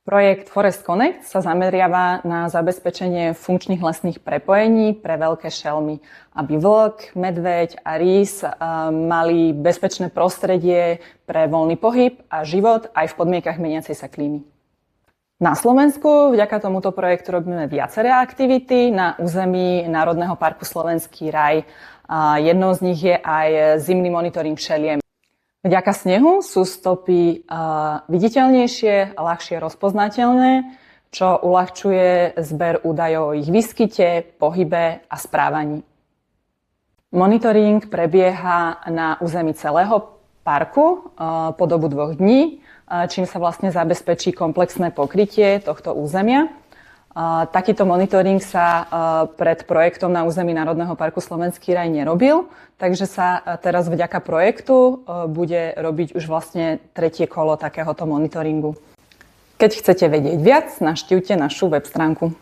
Projekt Forest Connect sa zameriava na zabezpečenie funkčných lesných prepojení pre veľké šelmy, aby vlk, medveď a rys mali bezpečné prostredie pre voľný pohyb a život aj v podmienkach meniacej sa klímy. Na Slovensku vďaka tomuto projektu robíme viaceré aktivity na území Národného parku Slovenský raj. Jednou z nich je aj zimný monitoring šeliem. Vďaka snehu sú stopy viditeľnejšie a ľahšie rozpoznateľné, čo uľahčuje zber údajov o ich výskyte, pohybe a správaní. Monitoring prebieha na území celého parku po dobu 2 dní, čím sa vlastne zabezpečí komplexné pokrytie tohto územia. Takýto monitoring sa pred projektom na území Národného parku Slovenský raj nerobil, takže sa teraz vďaka projektu bude robiť už vlastne 3. kolo takéhoto monitoringu. Keď chcete vedieť viac, navštívte našu web stránku.